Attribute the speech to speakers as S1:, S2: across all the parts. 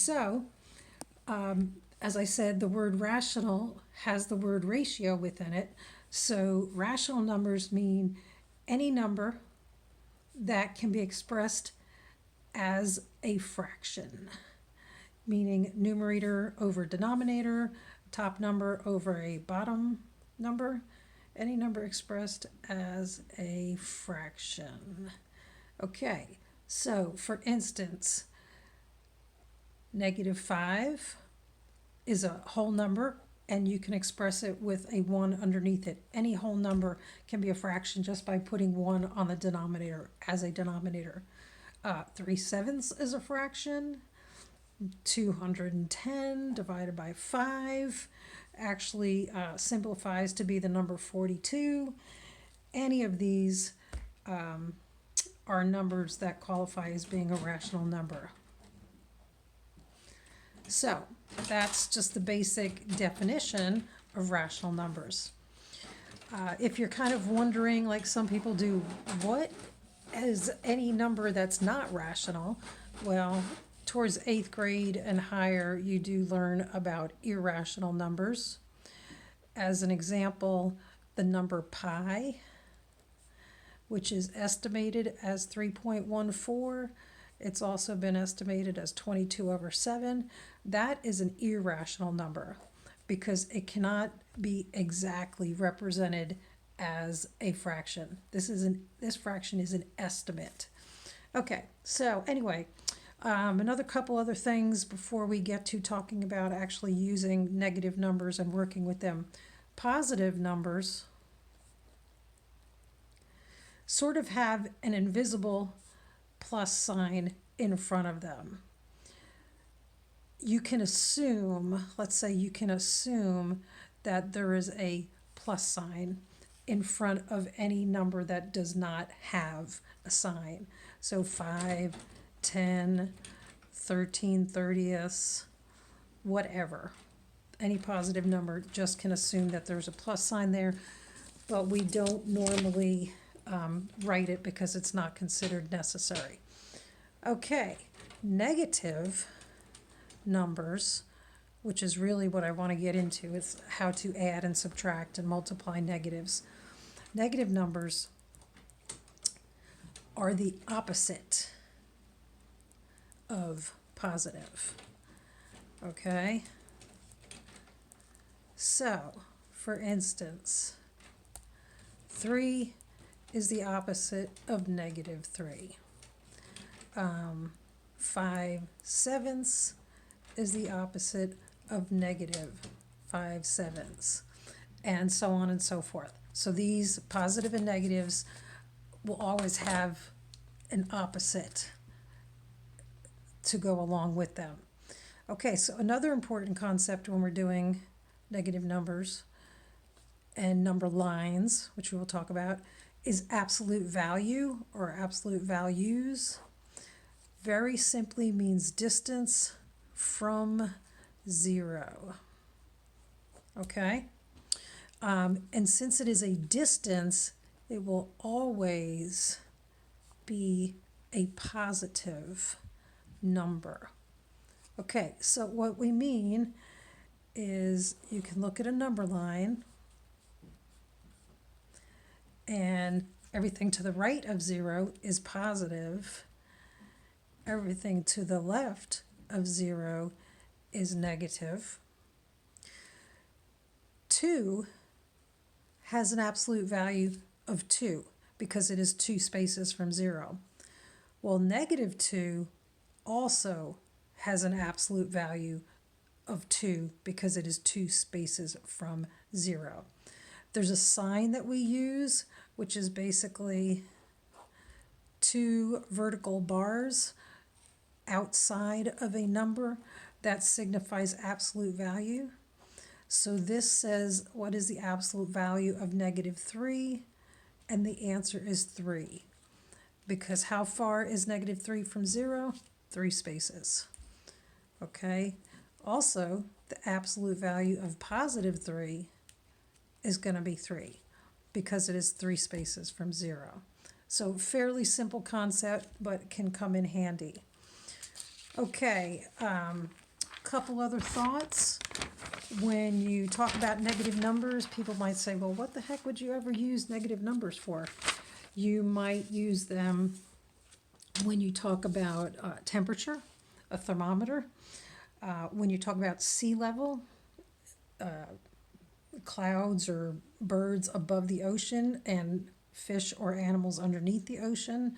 S1: So, as I said, the word rational has the word ratio within it. So rational numbers mean any number that can be expressed as a fraction, meaning numerator over denominator, top number over a bottom number, any number expressed as a fraction. Okay, so for instance, -5 is a whole number, and you can express it with a 1 underneath it. Any whole number can be a fraction just by putting 1 on the denominator as a denominator. 3/7 is a fraction. 210 divided by 5 actually simplifies to be the number 42. Any of these are numbers that qualify as being a rational number. So that's just the basic definition of rational numbers. If you're kind of wondering, like some people do, what is any number that's not rational? Well, towards 8th grade and higher, you do learn about irrational numbers. As an example, the number pi, which is estimated as 3.14. It's also been estimated as 22/7. That is an irrational number because it cannot be exactly represented as a fraction. This fraction is an estimate. Okay, so anyway, another couple other things before we get to talking about actually using negative numbers and working with them. Positive numbers sort of have an invisible plus sign in front of them. You can assume, let's say you can assume that there is a plus sign in front of any number that does not have a sign. So 5, 10, 13/30, whatever. Any positive number just can assume that there's a plus sign there, but we don't normally write it because it's not considered necessary. Okay, negative numbers, which is really what I want to get into, is how to add and subtract and multiply negatives. Negative numbers are the opposite of positive. Okay? So, for instance, 3 is the opposite of -3. 5/7 is the opposite of -5/7, and so on and so forth. So these positive and negatives will always have an opposite to go along with them. Okay, so another important concept when we're doing negative numbers and number lines, which we will talk about, is absolute value or absolute values. Very simply means distance from 0. Okay? And since it is a distance, it will always be a positive number. Okay, so what we mean is you can look at a number line and everything to the right of 0 is positive. Everything to the left of 0 is negative. 2 has an absolute value of 2 because it is 2 spaces from 0. Well, -2 also has an absolute value of 2 because it is 2 spaces from 0. There's a sign that we use, which is basically 2 vertical bars outside of a number that signifies absolute value. So this says, what is the absolute value of -3? And the answer is 3. Because how far is -3 from 0? 3 spaces. Okay. Also, the absolute value of +3 is going to be 3 because it is 3 spaces from 0. So fairly simple concept, but can come in handy. Okay, couple other thoughts. When you talk about negative numbers, people might say, well, what the heck would you ever use negative numbers for? You might use them when you talk about temperature, a thermometer, when you talk about sea level, clouds or birds above the ocean and fish or animals underneath the ocean.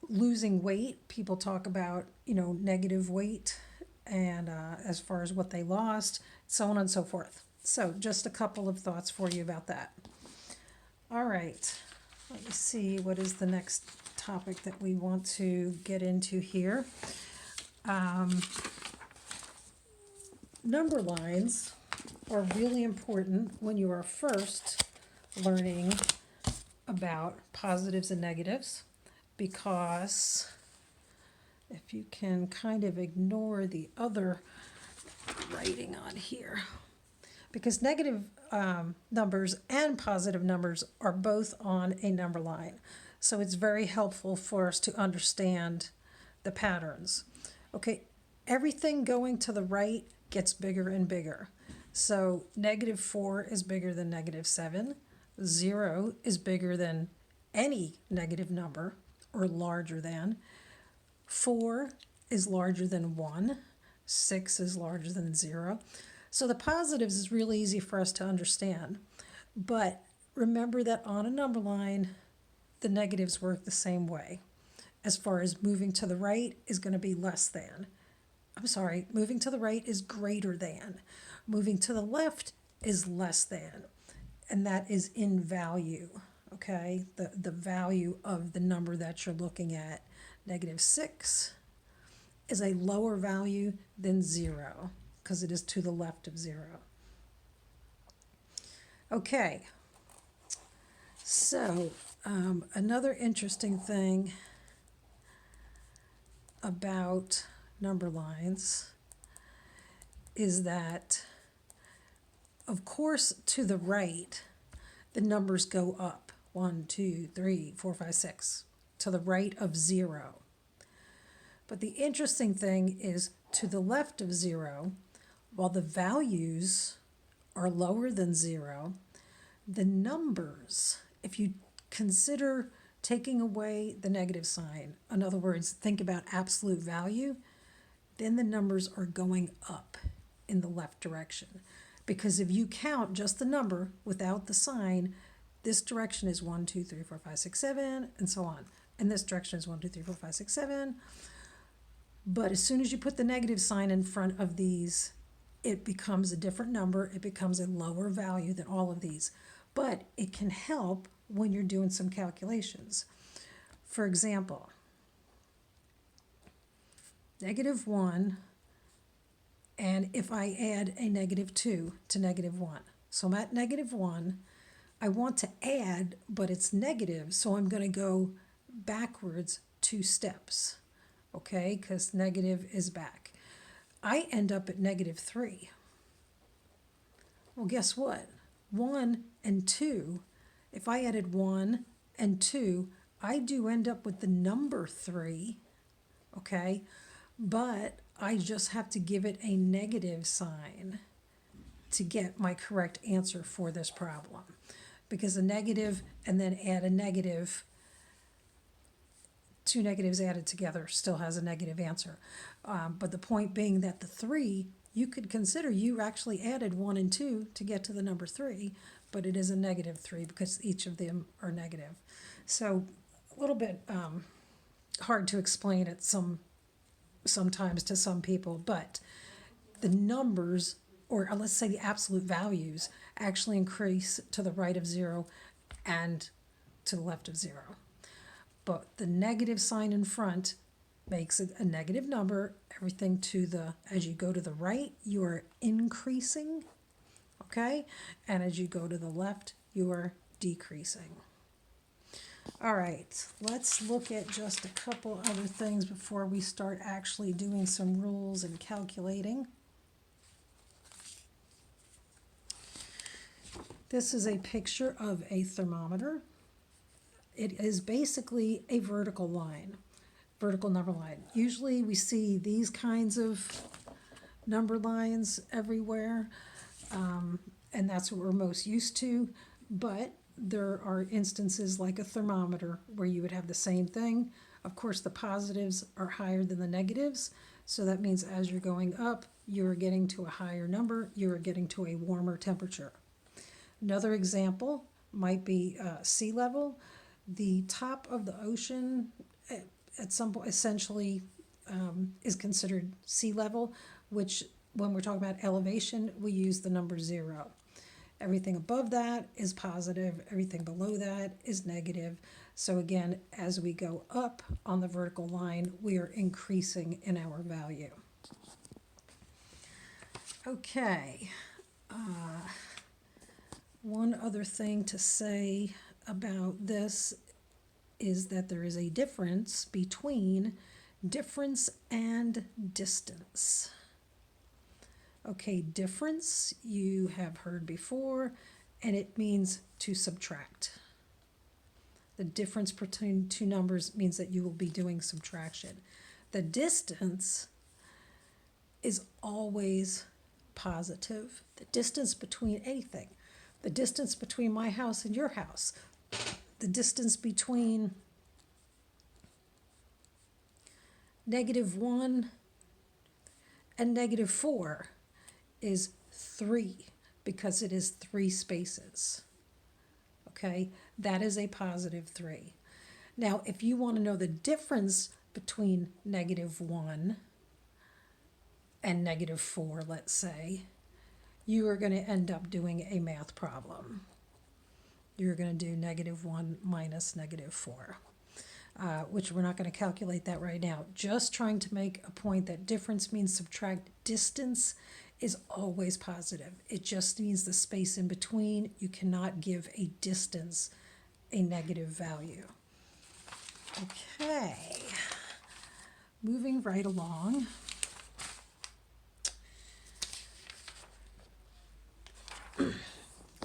S1: Losing weight, people talk about, negative weight and as far as what they lost, so on and so forth. So just a couple of thoughts for you about that. All right, let me see, what is the next topic that we want to get into here? Number lines are really important when you are first learning about positives and negatives, because if you can kind of ignore the other writing on here, because negative numbers and positive numbers are both on a number line. So it's very helpful for us to understand the patterns. Okay, everything going to the right gets bigger and bigger. So -4 is bigger than -7. 0 is bigger than any negative number or larger than. 4 is larger than 1. 6 is larger than 0. So the positives is really easy for us to understand. But remember that on a number line, the negatives work the same way. As far as moving to the right is going to be less than. Moving to the right is greater than. Moving to the left is less than. And that is in value, okay? The value of the number that you're looking at. -6 is a lower value than 0 because it is to the left of 0. Okay, so another interesting thing about number lines is that, of course, to the right, the numbers go up. 1, 2, 3, 4, 5, 6, to the right of 0. But the interesting thing is to the left of 0, while the values are lower than 0, the numbers, if you consider taking away the negative sign, in other words, think about absolute value, then the numbers are going up in the left direction. Because if you count just the number without the sign, this direction is 1, 2, 3, 4, 5, 6, 7, and so on. And this direction is 1, 2, 3, 4, 5, 6, 7. But as soon as you put the negative sign in front of these, it becomes a different number. It becomes a lower value than all of these. But it can help when you're doing some calculations. For example, -1, and if I add a -2 to -1. So I'm at -1. I want to add, but it's negative, so I'm going to go backwards 2 steps, okay, because negative is back. I end up at -3. Well, guess what? 1 and 2, if I added 1 and 2, I do end up with the number 3, okay, but I just have to give it a negative sign to get my correct answer for this problem. Because a negative and then add a negative, 2 negatives added together still has a negative answer. But the point being that the 3, you could consider you actually added 1 and 2 to get to the number 3, but it is a -3 because each of them are negative. So a little bit hard to explain it sometimes to some people, but the numbers, or let's say the absolute values, actually increase to the right of 0 and to the left of 0. But the negative sign in front makes it a negative number. Everything as you go to the right, you are increasing, okay? And as you go to the left, you are decreasing. All right, let's look at just a couple other things before we start actually doing some rules and calculating. This is a picture of a thermometer. It is basically a vertical line. vertical number line. Usually we see these kinds of number lines everywhere, and that's what we're most used to, but there are instances like a thermometer where you would have the same thing. Of course, the positives are higher than the negatives, so that means as you're going up, you're getting to a higher number, you're getting to a warmer temperature. Another example might be sea level. The top of the ocean at some point essentially is considered sea level, which when we're talking about elevation, we use the number 0. Everything above that is positive, everything below that is negative. So again, as we go up on the vertical line, we are increasing in our value. Okay, one other thing to say about this is that there is a difference between difference and distance. Okay, difference you have heard before, and it means to subtract. The difference between two numbers means that you will be doing subtraction. The distance is always positive. The distance between anything. The distance between my house and your house. The distance between -1 and -4 is 3 because it is 3 spaces. Okay, that is a positive 3. Now, if you want to know the difference between -1 and -4, let's say, you are going to end up doing a math problem. You're going to do -1 minus -4, which we're not going to calculate that right now. Just trying to make a point that difference means subtract. Distance is always positive. It just means the space in between. You cannot give a distance a negative value. Okay, moving right along.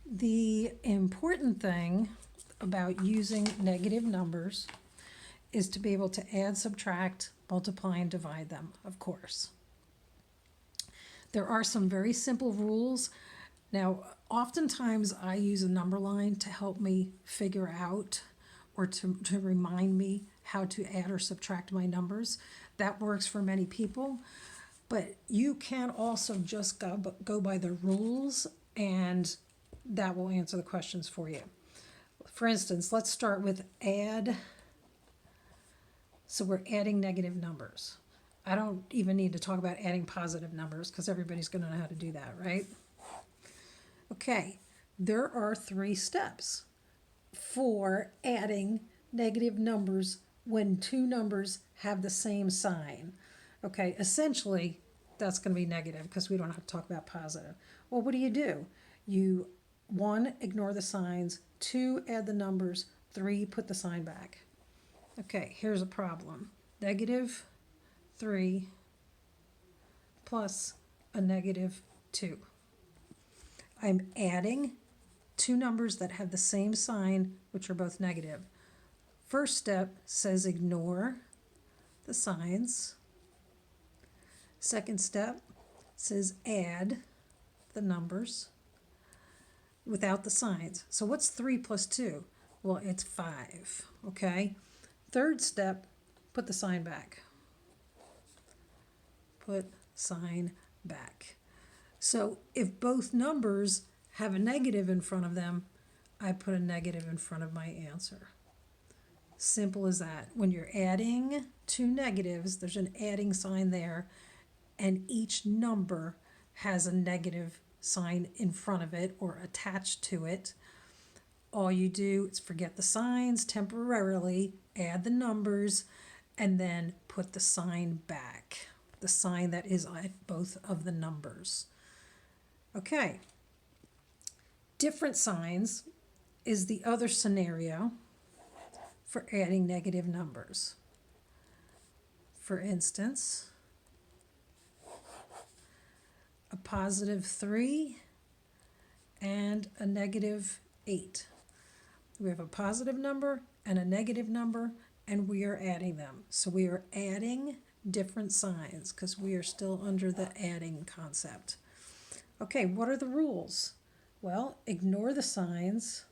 S1: The important thing about using negative numbers is to be able to add, subtract, multiply, and divide them, of course. There are some very simple rules. Now, oftentimes I use a number line to help me figure out or to remind me how to add or subtract my numbers. That works for many people, but you can also just go by the rules, and that will answer the questions for you. For instance, let's start with add. So we're adding negative numbers. I don't even need to talk about adding positive numbers because everybody's going to know how to do that, right? Okay, there are 3 steps for adding negative numbers when 2 numbers have the same sign. Okay, essentially, that's going to be negative because we don't have to talk about positive. Well, what do? You, 1, ignore the signs, 2, add the numbers, 3, put the sign back. Okay, here's a problem. -3 plus a -2. I'm adding 2 numbers that have the same sign, which are both negative. First step says ignore the signs. Second step says add the numbers without the signs. So what's 3 plus 2? Well, it's 5, okay? Third step, put the sign back. Put sign back. So if both numbers have a negative in front of them, I put a negative in front of my answer. Simple as that. When you're adding 2 negatives, there's an adding sign there, and each number has a negative sign in front of it or attached to it. All you do is forget the signs temporarily, add the numbers, and then put the sign back. The sign that is at both of the numbers. Okay. Different signs is the other scenario for adding negative numbers. For instance, a +3 and a -8. We have a positive number and a negative number, and we are adding them. So we are adding different signs because we are still under the adding concept. Okay, what are the rules? Well, ignore the signs,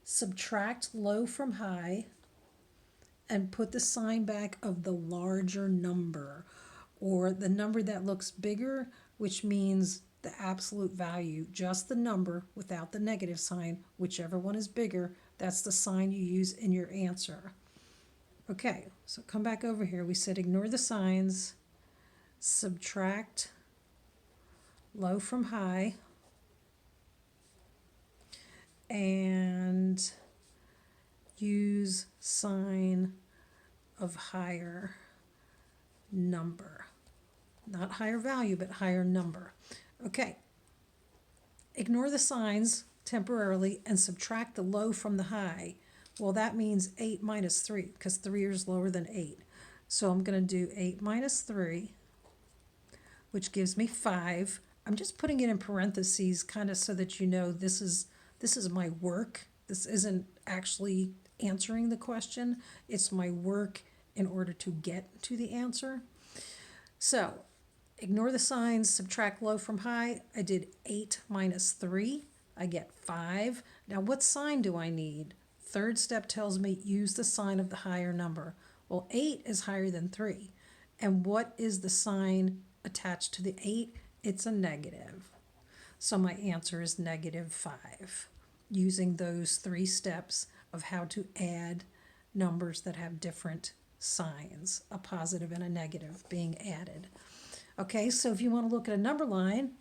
S1: subtract low from high, and put the sign back of the larger number, or the number that looks bigger, which means the absolute value, just the number without the negative sign, whichever one is bigger, that's the sign you use in your answer. Okay, so come back over here. We said ignore the signs, subtract low from high, and use sign of higher number. Not higher value, but higher number. Okay. Ignore the signs temporarily and subtract the low from the high. Well, that means 8 minus 3, because 3 is lower than 8. So I'm going to do 8 minus 3, which gives me 5. I'm just putting it in parentheses kind of so that you know this is my work. This isn't actually answering the question. It's my work in order to get to the answer. So ignore the signs, subtract low from high. I did 8 minus 3. I get 5. Now what sign do I need? Third step tells me use the sign of the higher number. Well, 8 is higher than 3. And what is the sign attached to the 8? It's a negative. So my answer is -5, using those 3 steps of how to add numbers that have different signs, a positive and a negative being added. Okay, so if you want to look at a number line,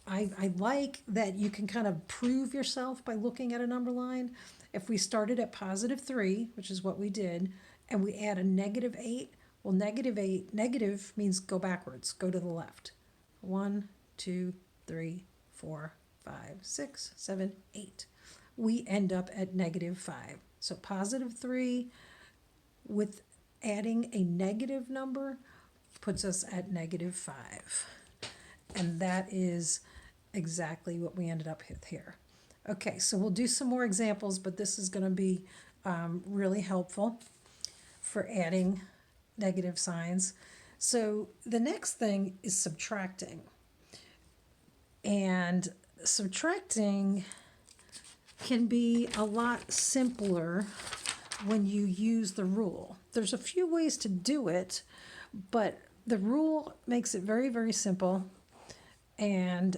S1: I like that you can kind of prove yourself by looking at a number line. If we started at +3, which is what we did, and we add a -8, well, -8, negative means go backwards, go to the left. 1, 2, 3, 4, 5, 6, 7, 8. We end up at -5. So +3 with adding a negative number puts us at -5. And that is exactly what we ended up with here. Okay, so we'll do some more examples, but this is going to be really helpful for adding negative signs. So the next thing is subtracting. And subtracting can be a lot simpler when you use the rule. There's a few ways to do it, but the rule makes it very, very simple. And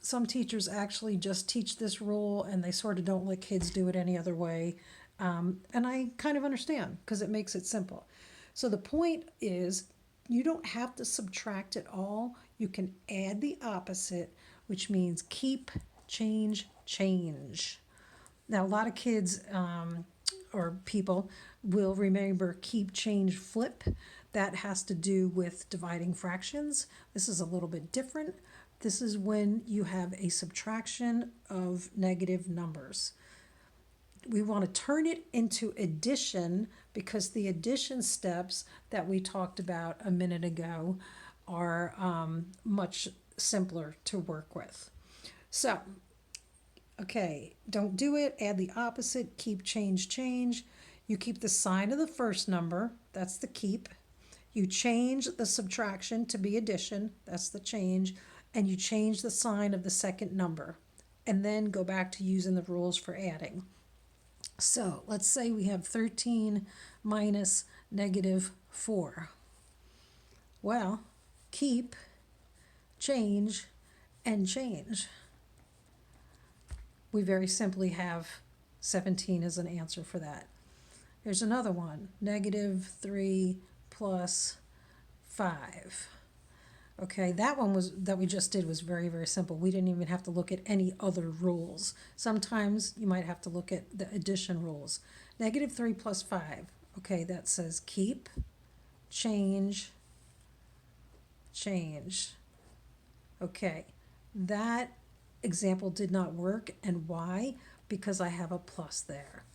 S1: some teachers actually just teach this rule and they sort of don't let kids do it any other way. And I kind of understand because it makes it simple. So the point is you don't have to subtract it all. You can add the opposite, which means keep, change, change. Now, a lot of kids or people will remember keep, change, flip. That has to do with dividing fractions. This is a little bit different. This is when you have a subtraction of negative numbers. We want to turn it into addition because the addition steps that we talked about a minute ago are much simpler to work with. So, okay, don't do it, add the opposite, keep, change, change. You keep the sign of the first number, that's the keep. You change the subtraction to be addition, that's the change, and you change the sign of the second number, and then go back to using the rules for adding. So let's say we have 13 minus -4. Well, keep, change, and change. We very simply have 17 as an answer for that. Here's another one, -3 plus 5. Okay, that one that we just did was very, very simple. We didn't even have to look at any other rules. Sometimes you might have to look at the addition rules. -3 plus 5. Okay, that says keep, change, change. Okay, that example did not work, and why? Because I have a plus there.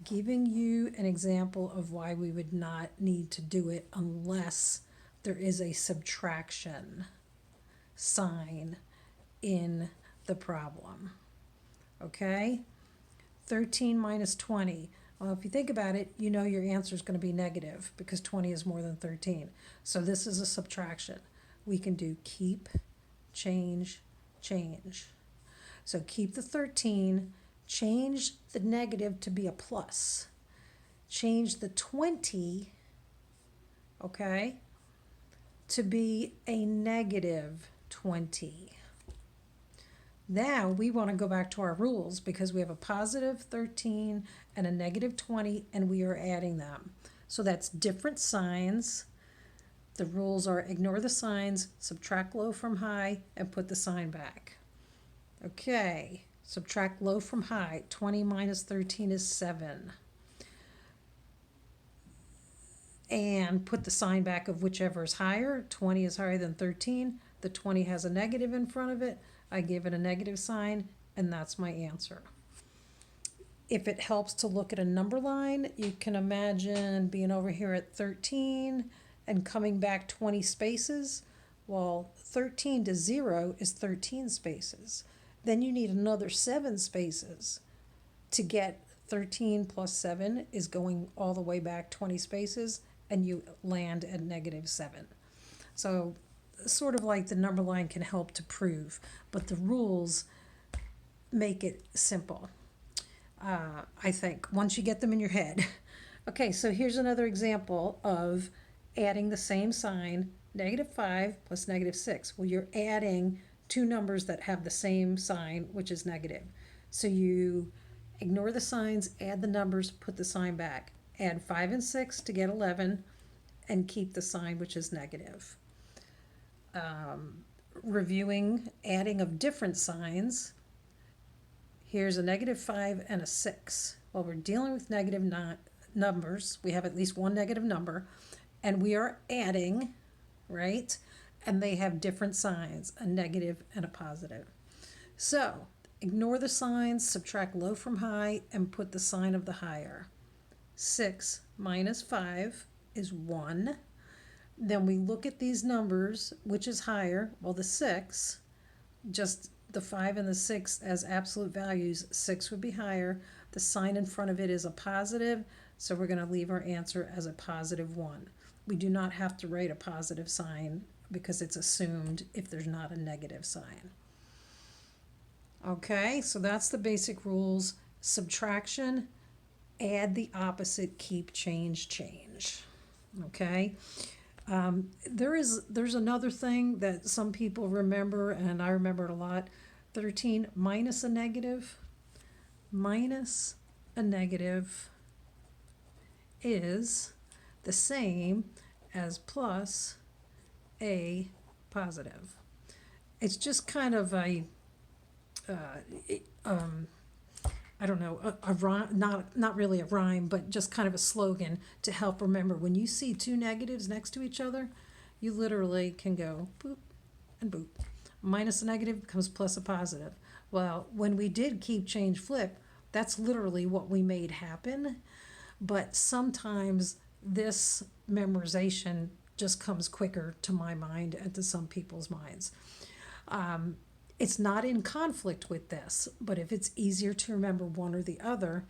S1: Giving you an example of why we would not need to do it unless there is a subtraction sign in the problem. Okay? 13 minus 20. Well, if you think about it, you know your answer is going to be negative because 20 is more than 13. So this is a subtraction. We can do keep, change, change. So keep the 13, change the negative to be a plus. Change the 20, okay, to be a negative 20. Now we want to go back to our rules because we have a positive 13 and a negative 20 and we are adding them. So that's different signs. The rules are ignore the signs, subtract low from high, and put the sign back. Okay, subtract low from high. 20 minus 13 is 7. And put the sign back of whichever is higher. 20 is higher than 13. The 20 has a negative in front of it. I give it a negative sign, and that's my answer. If it helps to look at a number line, you can imagine being over here at 13 and coming back 20 spaces. Well, 13 to 0 is 13 spaces. Then you need another 7 spaces to get 13 plus 7 is going all the way back 20 spaces, and you land at negative 7. So sort of like the number line can help to prove, but the rules make it simple, I think, once you get them in your head. Okay, so here's another example of adding the same sign, negative 5 plus negative 6. Well, you're adding two numbers that have the same sign, which is negative. So you ignore the signs, add the numbers, put the sign back. Add 5 and 6 to get 11, and keep the sign, which is negative. Reviewing adding of different signs. Here's a negative 5 and a 6. Well, we're dealing with negative numbers. We have at least one negative number, and we are adding, right? And they have different signs, a negative and a positive. So ignore the signs, subtract low from high, and put the sign of the higher. 6 minus 5 is 1. Then we look at these numbers, which is higher? Well, the 6, just the 5 and the 6 as absolute values, 6 would be higher. The sign in front of it is a positive, so we're going to leave our answer as a positive 1. We do not have to write a positive sign because it's assumed if there's not a negative sign. Okay, so that's the basic rules. Subtraction, add the opposite, keep, change, change. Okay. There's another thing that some people remember, and I remember it a lot. 13 minus a negative is the same as plus a positive. It's just kind of a I don't know, a rhyme, not really a rhyme, but just kind of a slogan to help remember. When you see two negatives next to each other, you literally can go boop and boop. Minus a negative becomes plus a positive. Well, when we did keep, change, flip, that's literally what we made happen. But sometimes this memorization just comes quicker to my mind and to some people's minds. It's not in conflict with this, but if it's easier to remember one or the other,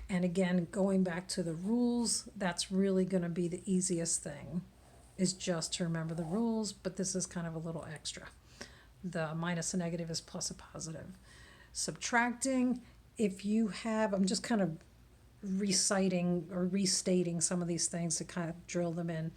S1: and again, going back to the rules, that's really going to be the easiest thing, is just to remember the rules, but this is kind of a little extra. The minus a negative is plus a positive. Subtracting, if you have, I'm just kind of reciting or restating some of these things to kind of drill them in.